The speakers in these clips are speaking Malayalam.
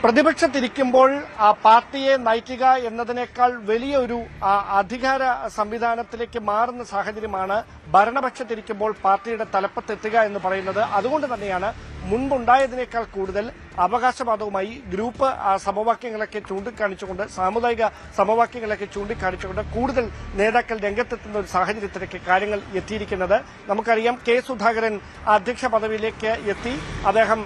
പ്രതിപക്ഷത്തിരിക്കുമ്പോൾ പാർട്ടിയെ നയിക്കുക എന്നതിനേക്കാൾ വലിയൊരു അധികാര സംവിധാനത്തിലേക്ക് മാറുന്ന സാഹചര്യമാണ് ഭരണപക്ഷത്തിരിക്കുമ്പോൾ പാർട്ടിയുടെ തലപ്പത്തെത്തുക എന്ന് പറയുന്നത്. അതുകൊണ്ട് തന്നെയാണ് മുൻപുണ്ടായതിനേക്കാൾ കൂടുതൽ അവകാശവാദവുമായി ഗ്രൂപ്പ് സമവാക്യങ്ങളൊക്കെ ചൂണ്ടിക്കാണിച്ചുകൊണ്ട് സാമുദായിക സമവാക്യങ്ങളൊക്കെ ചൂണ്ടിക്കാണിച്ചുകൊണ്ട് കൂടുതൽ നേതാക്കൾ രംഗത്തെത്തുന്ന ഒരു സാഹചര്യത്തിലേക്ക് കാര്യങ്ങൾ എത്തിയിരിക്കുന്നത്. നമുക്കറിയാം, കെ സുധാകരൻ അധ്യക്ഷ പദവിയിലേക്ക് എത്തി. അദ്ദേഹം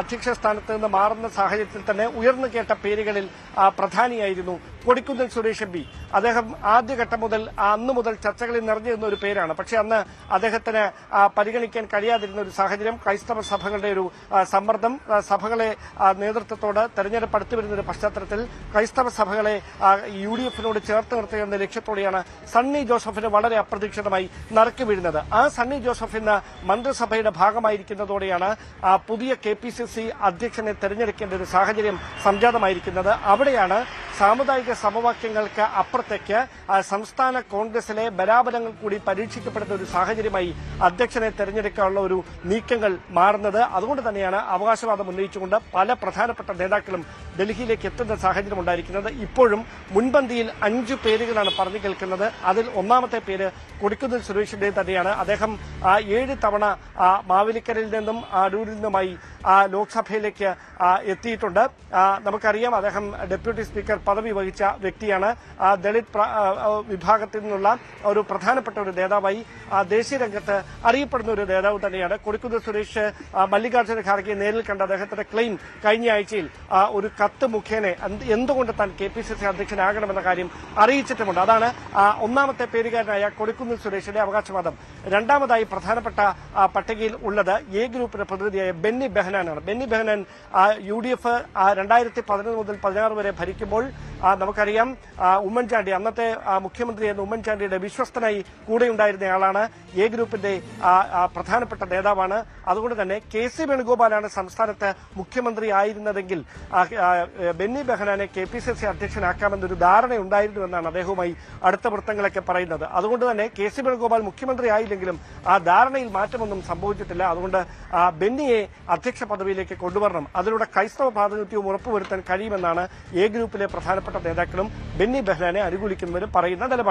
അധ്യക്ഷ സ്ഥാനത്ത് നിന്ന് മാറുന്ന സാഹചര്യത്തിൽ തന്നെ ഉയർന്നു കേട്ട പേരുകളിൽ പ്രധാനിയായിരുന്നു കൊടിക്കുന്നിൽ സുരേഷ് എം പി. അദ്ദേഹം ആദ്യഘട്ടം മുതൽ അന്നു മുതൽ ചർച്ചകളിൽ നിറഞ്ഞിരുന്ന ഒരു പേരാണ്. പക്ഷേ അന്ന് അദ്ദേഹത്തിന് പരിഗണിക്കാൻ കഴിയാതിരുന്ന ഒരു സാഹചര്യം, ക്രൈസ്തവ സഭകളുടെ ഒരു സമ്മർദ്ദം, സഭകളെ നേതൃത്വത്തോട് തെരഞ്ഞെടുപ്പ് അടുത്തു വരുന്ന ഒരു പശ്ചാത്തലത്തിൽ ക്രൈസ്തവ സഭകളെ UDF-നോട് ചേർത്ത് നിർത്തുക എന്ന ലക്ഷ്യത്തോടെയാണ് സണ്ണി ജോസഫിന് വളരെ അപ്രതീക്ഷിതമായി നറുക്ക് വീഴുന്നത്. ആ സണ്ണി ജോസഫ് ഇന്ന് മന്ത്രിസഭയുടെ ഭാഗമായിരിക്കുന്നതോടെയാണ് പുതിയ KPCC അധ്യക്ഷനെ തെരഞ്ഞെടുക്കേണ്ട ഒരു സാഹചര്യം സംജാതമായിരിക്കുന്നത്. അവിടെയാണ് സാമുദായിക സമവാക്യങ്ങൾക്ക് അപ്പുറത്തേക്ക് സംസ്ഥാന കോൺഗ്രസിലെ ബലാബലങ്ങൾ കൂടി പരീക്ഷിക്കപ്പെടുന്ന ഒരു സാഹചര്യമായി അധ്യക്ഷനെ തെരഞ്ഞെടുക്കാനുള്ള ഒരു നീക്കങ്ങൾ മാറുന്നത്. അതുകൊണ്ട് തന്നെയാണ് അവകാശവാദം ഉന്നയിച്ചുകൊണ്ട് പല പ്രധാനപ്പെട്ട നേതാക്കളും ഡൽഹിയിലേക്ക് എത്തുന്ന സാഹചര്യം ഉണ്ടായിരിക്കുന്നത്. ഇപ്പോഴും മുൻപന്തിയിൽ 5 പേരുകളാണ് പറഞ്ഞു കേൾക്കുന്നത്. അതിൽ ഒന്നാമത്തെ പേര് കൊടിക്കുന്നിൽ സുരേഷിന്റെ തന്നെയാണ്. അദ്ദേഹം 7 തവണ മാവേലിക്കരയിൽ നിന്നും അടൂരിൽ നിന്നുമായി ലോക്സഭയിലേക്ക് എത്തിയിട്ടുണ്ട്. നമുക്കറിയാം, അദ്ദേഹം ഡെപ്യൂട്ടി സ്പീക്കർ പദവി വഹിച്ച വ്യക്തിയാണ്. ദളിത് വിഭാഗത്തിൽ നിന്നുള്ള ഒരു പ്രധാനപ്പെട്ട ഒരു നേതാവായി ദേശീയ രംഗത്ത് അറിയപ്പെടുന്ന ഒരു നേതാവ് തന്നെയാണ്. കൊടിക്കുന്നിൽ സുരേഷ് മല്ലികാർജ്ജുന ഖാർഗെ നേരിൽ കണ്ട അദ്ദേഹത്തിന്റെ ക്ലെയിം കഴിഞ്ഞ ആഴ്ചയിൽ ഒരു കത്ത് മുഖേന എന്തുകൊണ്ട് താൻ KPCC അധ്യക്ഷനാകണമെന്ന കാര്യം അറിയിച്ചിട്ടുമുണ്ട്. അതാണ് ഒന്നാമത്തെ പേരുകാരനായ കൊടിക്കുന്നിൽ സുരേഷിന്റെ അവകാശവാദം. രണ്ടാമതായി പ്രധാനപ്പെട്ട പട്ടികയിൽ ഉള്ളത് A ഗ്രൂപ്പിന്റെ പ്രതിനിധിയായ ബെന്നി ബെഹനാനാണ്. ബെന്നി ബെഹനാൻ UDF 2011 മുതൽ 16 വരെ ഭരിക്കുമ്പോൾ നമുക്കറിയാം, ഉമ്മൻചാണ്ടി, അന്നത്തെ മുഖ്യമന്ത്രിയായിരുന്ന ഉമ്മൻചാണ്ടിയുടെ വിശ്വസ്തനായി കൂടെയുണ്ടായിരുന്നയാളാണ്. A ഗ്രൂപ്പിന്റെ പ്രധാനപ്പെട്ട നേതാവാണ്. അതുകൊണ്ട് തന്നെ KC വേണുഗോപാലാണ് സംസ്ഥാനത്ത് മുഖ്യമന്ത്രി ആയിരുന്നതെങ്കിൽ ബെന്നി ബെഹനാനെ KPCC അധ്യക്ഷനാക്കാമെന്നൊരു ധാരണയുണ്ടായിരുന്നുവെന്നാണ് അദ്ദേഹവുമായി അടുത്ത വൃത്തങ്ങളൊക്കെ പറയുന്നത്. അതുകൊണ്ട് തന്നെ KC വേണുഗോപാൽ മുഖ്യമന്ത്രി ആയില്ലെങ്കിലും ആ ധാരണയിൽ മാറ്റമൊന്നും സംഭവിച്ചിട്ടില്ല. അതുകൊണ്ട് ബെന്നിയെ അധ്യക്ഷ പദവിയിലേക്ക് കൊണ്ടുവരണം, അതിലൂടെ ക്രൈസ്തവ പ്രാതിനിധ്യവും ഉറപ്പുവരുത്താൻ കഴിയുമെന്നാണ് A ഗ്രൂപ്പിലെ പ്രധാനപ്പെട്ട നേതാക്കളും ബെന്നി ബെഹനാനെ അനുകൂലിക്കുന്നവരും പറയുന്ന നിലപാട്.